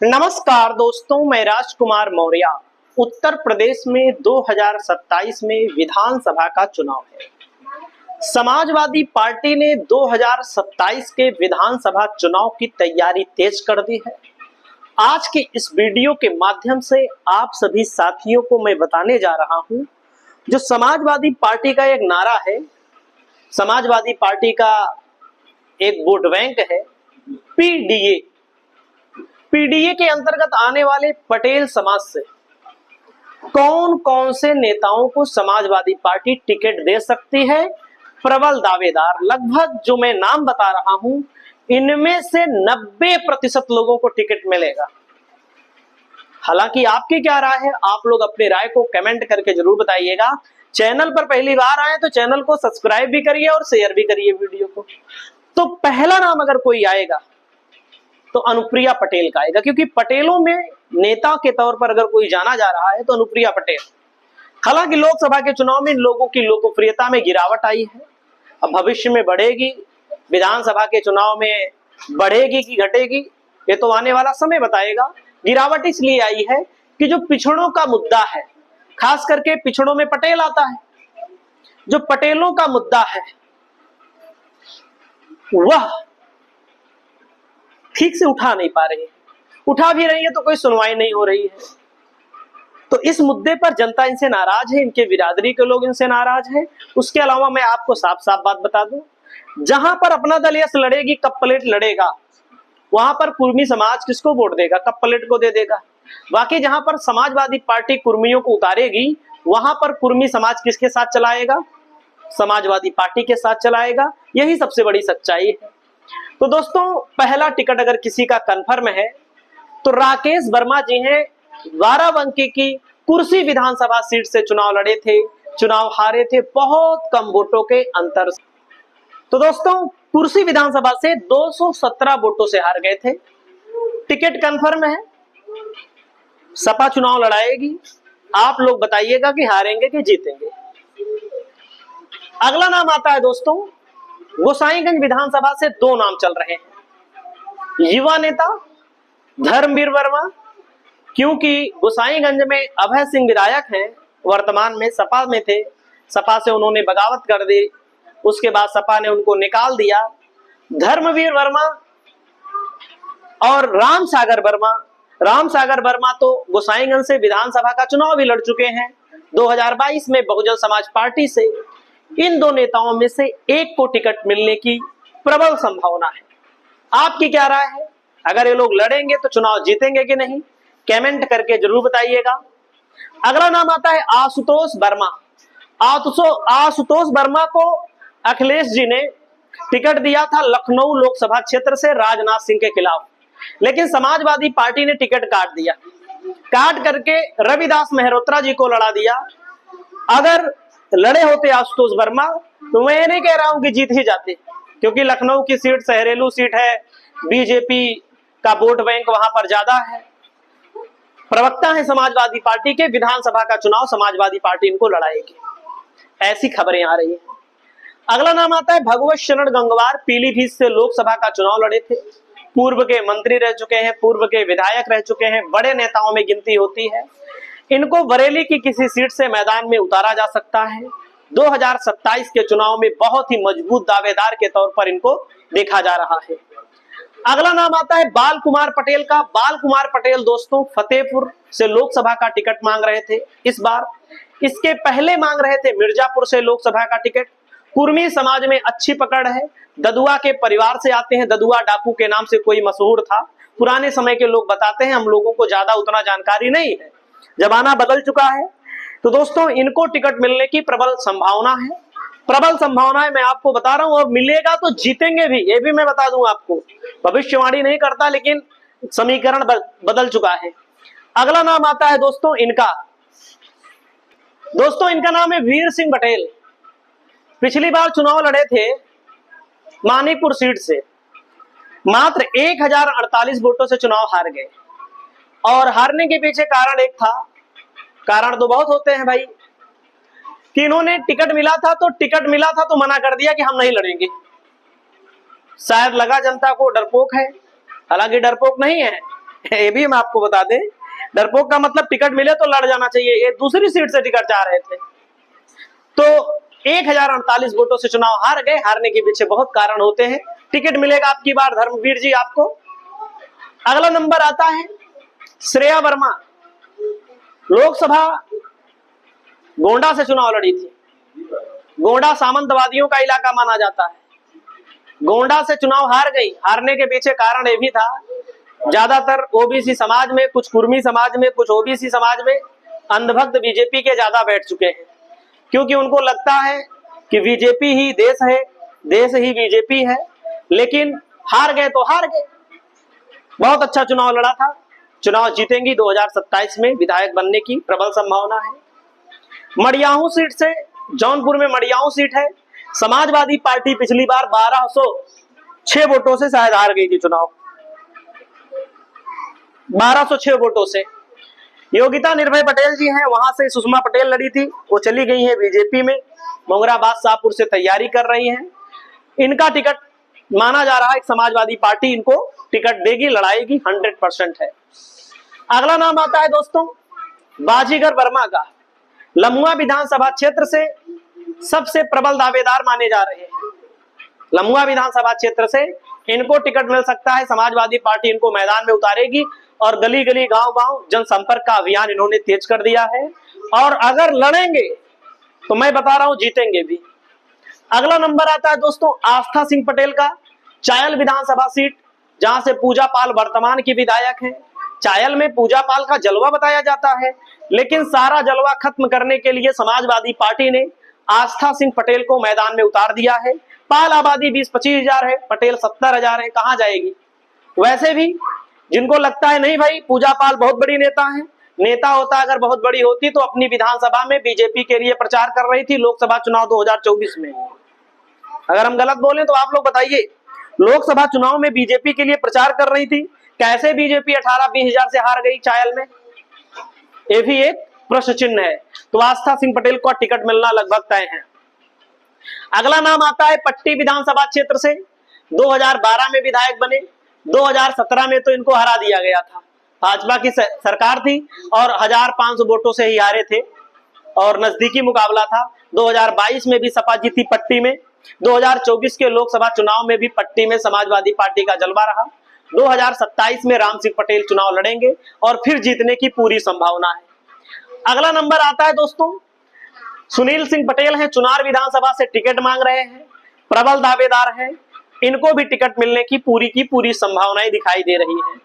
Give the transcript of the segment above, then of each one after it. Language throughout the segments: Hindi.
नमस्कार दोस्तों, मैं राजकुमार मौर्य। उत्तर प्रदेश में 2027 में विधानसभा का चुनाव है। समाजवादी पार्टी ने 2027 के विधानसभा चुनाव की तैयारी तेज कर दी है। आज के इस वीडियो के माध्यम से आप सभी साथियों को मैं बताने जा रहा हूं, जो समाजवादी पार्टी का एक नारा है, समाजवादी पार्टी का एक वोट बैंक है पीडीए। पीडीए के अंतर्गत आने वाले पटेल समाज से कौन कौन से नेताओं को समाजवादी पार्टी टिकट दे सकती है। प्रबल दावेदार लगभग जो मैं नाम बता रहा हूं, इनमें से 90% लोगों को टिकट मिलेगा। हालांकि आपकी क्या राय है, आप लोग अपनी राय को कमेंट करके जरूर बताइएगा। चैनल पर पहली बार आए तो चैनल को सब्सक्राइब भी करिए और शेयर भी करिए वीडियो को। तो पहला नाम अगर कोई आएगा तो अनुप्रिया पटेल का आएगा, क्योंकि पटेलों में नेता के तौर पर अगर कोई जाना जा रहा है तो अनुप्रिया पटेल। हालांकि लोकसभा के चुनाव में इन लोगों की लोकप्रियता में गिरावट आई है, अब भविष्य में बढ़ेगी। विधानसभा के चुनाव में बढ़ेगी कि घटेगी, ये तो आने वाला समय बताएगा। गिरावट इसलिए आई है कि जो पिछड़ों का मुद्दा है, खास करके पिछड़ों में पटेल आता है, जो पटेलों का मुद्दा है वह ठीक से उठा नहीं पा रही है। उठा भी रही है तो कोई सुनवाई नहीं हो रही है। तो इस मुद्दे पर जनता इनसे नाराज है, इनके बिरादरी के लोग इनसे नाराज हैं। उसके अलावा मैं आपको साफ साफ बात बता दूं, जहां पर अपना दल यस लड़ेगी, कप प्लेट लड़ेगा, वहां पर कुर्मी समाज किसको वोट देगा? कप प्लेट को दे देगा। बाकी जहां पर समाजवादी पार्टी कुर्मियों को उतारेगी, वहां पर कुर्मी समाज किसके साथ चलाएगा? समाजवादी पार्टी के साथ चलाएगा। यही सबसे बड़ी सच्चाई है। तो दोस्तों, पहला टिकट अगर किसी का कंफर्म है तो राकेश वर्मा जी हैं। 12 बंकी की कुर्सी विधानसभा सीट से चुनाव लड़े थे, चुनाव हारे थे बहुत कम वोटों के अंतर से। तो दोस्तों, कुर्सी विधानसभा से 217 वोटों से हार गए थे। टिकट कंफर्म है, सपा चुनाव लड़ाएगी। आप लोग बताइएगा कि हारेंगे कि जीतेंगे। अगला नाम आता है दोस्तों, गोसाईगंज विधानसभा से 2 नाम चल रहे हैं। युवा नेता धर्मवीर वर्मा, क्योंकि गोसाईगंज में अभय सिंह विधायक हैं, वर्तमान में सपा में थे, सपा से उन्होंने बगावत कर दी, उसके बाद सपा ने उनको निकाल दिया। धर्मवीर वर्मा और राम सागर वर्मा तो गोसाईगंज से विधानसभा का चुनाव भी लड़ चुके हैं 2022 में बहुजन समाज पार्टी से। इन 2 नेताओं में से एक को टिकट मिलने की प्रबल संभावना है। आपकी क्या राय है? अगर ये लोग लड़ेंगे तो चुनाव जीतेंगे कि नहीं? कमेंट करके जरूर बताइएगा। अगला नाम आता है आशुतोष वर्मा। आशुतोष वर्मा को अखिलेश जी ने टिकट दिया था लखनऊ लोकसभा क्षेत्र से राजनाथ सिंह के खिलाफ, लेकिन समाजवादी पार्टी ने टिकट काट दिया। काट करके रविदास मेहरोत्रा जी को लड़ा दिया। अगर लड़े होते आशुतोष वर्मा तो मैं नहीं कह रहा हूं कि जीत ही जाते, क्योंकि लखनऊ की सीट सहरेलू सीट है, बीजेपी का वोट बैंक वहां पर ज्यादा है। प्रवक्ता है समाजवादी पार्टी के, विधानसभा का चुनाव समाजवादी पार्टी इनको लड़ाएगी, ऐसी खबरें आ रही हैं। अगला नाम आता है भगवत शरण गंगवार। पीलीभीत से लोकसभा का चुनाव लड़े थे, पूर्व के मंत्री रह चुके हैं, पूर्व के विधायक रह चुके हैं, बड़े नेताओं में गिनती होती है। इनको बरेली की किसी सीट से मैदान में उतारा जा सकता है। 2027 के चुनाव में बहुत ही मजबूत दावेदार के तौर पर इनको देखा जा रहा है। अगला नाम आता है बाल कुमार पटेल का। बाल कुमार पटेल दोस्तों फतेहपुर से लोकसभा का टिकट मांग रहे थे इस बार। इसके पहले मांग रहे थे मिर्जापुर से लोकसभा का टिकट। कुर्मी समाज में अच्छी पकड़ है, ददुआ के परिवार से आते हैं, ददुआ डाकू के नाम से कोई मशहूर था, पुराने समय के लोग बताते हैं, हम लोगों को ज्यादा उतना जानकारी नहीं है, जमाना बदल चुका है। तो दोस्तों, इनको टिकट मिलने की प्रबल संभावना है। प्रबल संभावना है, मैं आपको बता रहा हूं, और मिलेगा तो जीतेंगे भी, ये भी मैं बता दूं आपको। भविष्यवाणी नहीं करता, लेकिन समीकरण बदल चुका है। अगला नाम आता है दोस्तों इनका नाम है वीर सिंह बटेल। पिछली बार चुनाव लड़े थे मानीपुर सीट से, मात्र 1048 वोटों से चुनाव हार गए। और हारने के पीछे कारण एक था, कारण तो बहुत होते हैं भाई, कि इन्होंने टिकट मिला था तो मना कर दिया कि हम नहीं लड़ेंगे। शायद लगा जनता को डरपोक है, हालांकि डरपोक नहीं है, ये भी हम आपको बता दें, डरपोक का मतलब टिकट मिले तो लड़ जाना चाहिए। ये दूसरी सीट से टिकट चाह रहे थे, तो 1048 वोटों से चुनाव हार गए। हारने के पीछे बहुत कारण होते हैं। टिकट मिलेगा आपकी बार धर्मवीर जी आपको। अगला नंबर आता है श्रेया वर्मा, लोकसभा गोंडा से चुनाव लड़ी थी। गोंडा सामंतवादियों का इलाका माना जाता है। गोंडा से चुनाव हार गई। हारने के पीछे कारण ये भी था, ज्यादातर ओबीसी समाज में, कुछ कुर्मी समाज में, कुछ ओबीसी समाज में अंधभक्त बीजेपी के ज्यादा बैठ चुके हैं, क्योंकि उनको लगता है कि बीजेपी ही देश है, देश ही बीजेपी है। लेकिन हार गए तो हार गए। बहुत अच्छा चुनाव लड़ा था। चुनाव जीतेंगी 2027 में, विधायक बनने की प्रबल संभावना है। मडियाहू सीट से, जौनपुर में मडियाहू सीट है, समाजवादी पार्टी पिछली बार 1206 वोटों से शायद हार गई थी चुनाव, 1206 वोटों से। योगिता निर्भय पटेल जी हैं, वहां से सुषमा पटेल लड़ी थी, वो चली गई है बीजेपी में। मोगराबाद शाहपुर से तैयारी कर रही हैं। इनका टिकट माना जा रहा है, समाजवादी पार्टी इनको टिकट देगी, लड़ाएगी, 100% है। अगला नाम आता है दोस्तों बाजीगर वर्मा का। लमुआ विधानसभा क्षेत्र से सबसे प्रबल दावेदार माने जा रहे हैं। लमुआ विधानसभा क्षेत्र से इनको टिकट मिल सकता है। समाजवादी पार्टी इनको मैदान में उतारेगी और गली गली गांव गांव जनसंपर्क का अभियान इन्होंने तेज कर दिया है। और अगर लड़ेंगे तो मैं बता रहा हूं जीतेंगे भी। अगला नंबर आता है दोस्तों आस्था सिंह पटेल का, चायल विधानसभा सीट, जहां से पूजा पाल वर्तमान की विधायक है। चायल में पूजा पाल का जलवा बताया जाता है, लेकिन सारा जलवा खत्म करने के लिए समाजवादी पार्टी ने आस्था सिंह पटेल को मैदान में उतार दिया है। पाल आबादी 20-25 हजार है, पटेल 70 हजार है, कहां जाएगी। वैसे भी जिनको लगता है नहीं भाई पूजा पाल बहुत बड़ी नेता है, नेता होता अगर बहुत बड़ी होती तो अपनी विधानसभा में बीजेपी के लिए प्रचार कर रही थी लोकसभा चुनाव 2024 में। अगर हम गलत बोले तो आप लोग बताइए, लोकसभा चुनाव में बीजेपी के लिए प्रचार कर रही थी, कैसे बीजेपी 18-20 हजार से हार गई चायल में, ये भी एक प्रश्न चिन्ह है। तो आस्था सिंह पटेल को टिकट मिलना लगभग तय है। अगला नाम आता है पट्टी विधानसभा क्षेत्र से, 2012 में विधायक बने, 2017 में तो इनको हरा दिया गया था, भाजपा की सरकार थी और 1500 वोटों से ही हारे थे और नजदीकी मुकाबला था। 2022 में भी सपा जीती पट्टी में, 2024 के लोकसभा चुनाव में भी पट्टी में समाजवादी पार्टी का जलवा रहा। 2027 में राम सिंह पटेल चुनाव लड़ेंगे और फिर जीतने की पूरी संभावना है। अगला नंबर आता है दोस्तों सुनील सिंह पटेल हैं, चुनार विधानसभा से टिकट मांग रहे हैं, प्रबल दावेदार हैं, इनको भी टिकट मिलने की पूरी संभावनाएं दिखाई दे रही है।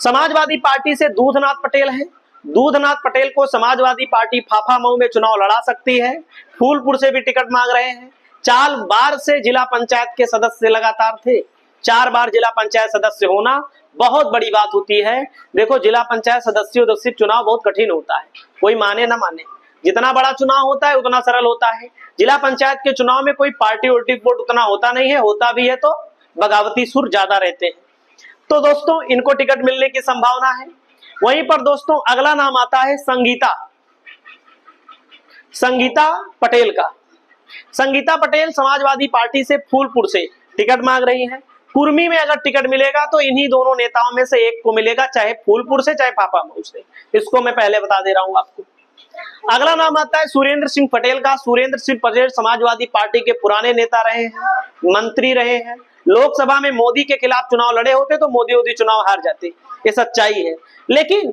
समाजवादी पार्टी से दूधनाथ पटेल हैं, दूधनाथ पटेल को समाजवादी पार्टी फाफामऊ में चुनाव लड़ा सकती है। फूलपुर से भी टिकट मांग रहे हैं। 4 बार से जिला पंचायत के सदस्य लगातार थे, 4 बार जिला पंचायत सदस्य होना बहुत बड़ी बात होती है। देखो जिला पंचायत सदस्य चुनाव बहुत कठिन होता है, कोई माने ना माने, जितना बड़ा चुनाव होता है उतना सरल होता है। जिला पंचायत के चुनाव में कोई पार्टी उल्टी वोट उतना होता नहीं है, होता भी है तो बगावती सुर ज्यादा रहते हैं। तो दोस्तों इनको टिकट मिलने की संभावना है। वहीं पर दोस्तों अगला नाम आता है संगीता पटेल का। संगीता पटेल समाजवादी पार्टी से फूलपुर से टिकट मांग रही हैं। कुर्मी में अगर टिकट मिलेगा तो इन्हीं दोनों नेताओं में से एक को मिलेगा, चाहे फूलपुर से चाहे फाफामऊ से, इसको मैं पहले बता दे रहा हूं आपको। अगला नाम आता है सुरेंद्र सिंह पटेल का। सुरेंद्र सिंह पटेल समाजवादी पार्टी के पुराने नेता रहे हैं, मंत्री रहे हैं। लोकसभा में मोदी के खिलाफ चुनाव लड़े होते तो मोदी चुनाव हार जाते, ये सच्चाई है। लेकिन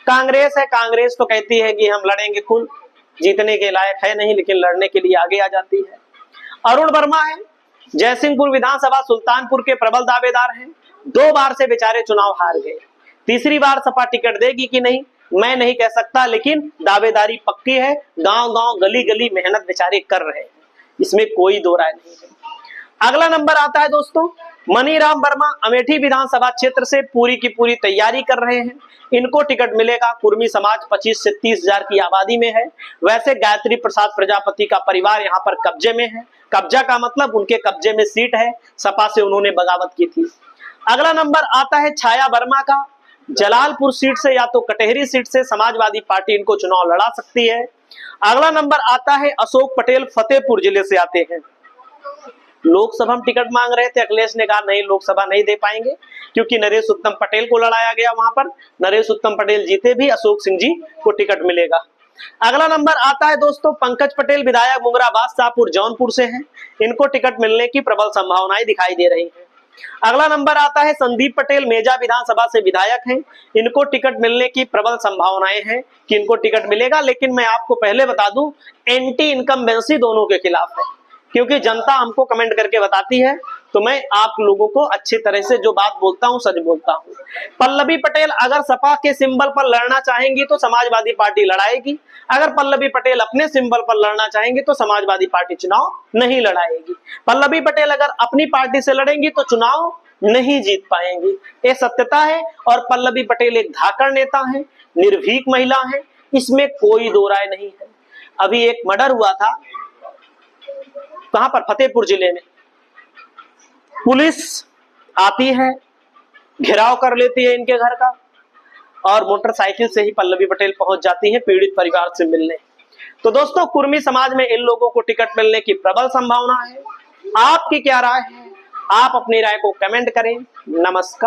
कांग्रेस है, कांग्रेस तो कहती है कि हम लड़ेंगे, खुद जीतने के लायक है नहीं, लेकिन लड़ने के लिए आगे आ जाती है। अरुण वर्मा है, जयसिंहपुर विधानसभा सुल्तानपुर के प्रबल दावेदार हैं। 2 बार से बेचारे चुनाव हार गए, तीसरी बार सपा टिकट देगी कि नहीं मैं नहीं कह सकता, लेकिन दावेदारी पक्की है। गांव गांव गली गली मेहनत बेचारे कर रहे हैं, इसमें कोई दो राय नहीं है। अगला नंबर आता है दोस्तों मनीराम वर्मा, अमेठी विधानसभा क्षेत्र से पूरी की पूरी तैयारी कर रहे हैं। इनको टिकट मिलेगा। कुर्मी समाज 25 से 30 हजार की आबादी में है। वैसे गायत्री प्रसाद प्रजापति का परिवार यहाँ पर कब्जे में है, कब्जा का मतलब उनके कब्जे में सीट है, सपा से उन्होंने बगावत की थी। अगला नंबर आता है छाया वर्मा का, जलालपुर सीट से या तो कटेहरी सीट से समाजवादी पार्टी इनको चुनाव लड़ा सकती है। अगला नंबर आता है अशोक पटेल, फतेहपुर जिले से आते हैं। लोकसभा में टिकट मांग रहे थे, अखिलेश ने कहा नहीं लोकसभा नहीं दे पाएंगे क्योंकि नरेश उत्तम पटेल को लड़ाया गया, वहां पर नरेश उत्तम पटेल जीते भी, अशोक सिंह जी को टिकट मिलेगा। अगला नंबर आता है दोस्तों पंकज पटेल, विधायक मुंगराबाद शाहपुर जौनपुर से हैं, इनको टिकट मिलने की प्रबल संभावनाएं दिखाई दे रही हैं। अगला नंबर आता है संदीप पटेल, मेजा विधानसभा से विधायक हैं, इनको टिकट मिलने की प्रबल संभावनाएं हैं कि इनको टिकट मिलेगा। लेकिन मैं आपको पहले बता दूं एंटी इनकम्बेंसी दोनों के खिलाफ है, क्योंकि जनता हमको कमेंट करके बताती है तो मैं आप लोगों को अच्छी तरह से जो बात बोलता हूं सच बोलता हूं। पल्लवी पटेल अगर सपा के सिंबल पर लड़ना चाहेंगी तो समाजवादी पार्टी लड़ाएगी, अगर पल्लवी पटेल अपने सिंबल पर लड़ना चाहेंगी तो समाजवादी पार्टी चुनाव नहीं लड़ाएगी। पल्लवी पटेल अगर अपनी पार्टी से लड़ेंगी तो चुनाव नहीं जीत पाएंगी, ये सत्यता है। और पल्लवी पटेल एक धाकड़ नेता है, निर्भीक महिला है, इसमें कोई दो राय नहीं है। अभी एक मर्डर हुआ था कहां पर, फतेहपुर जिले में, पुलिस आती है, घेराव कर लेती है इनके घर का और मोटरसाइकिल से ही पल्लवी पटेल पहुंच जाती है पीड़ित परिवार से मिलने। तो दोस्तों कुर्मी समाज में इन लोगों को टिकट मिलने की प्रबल संभावना है। आपकी क्या राय है? आप अपनी राय को कमेंट करें। नमस्कार।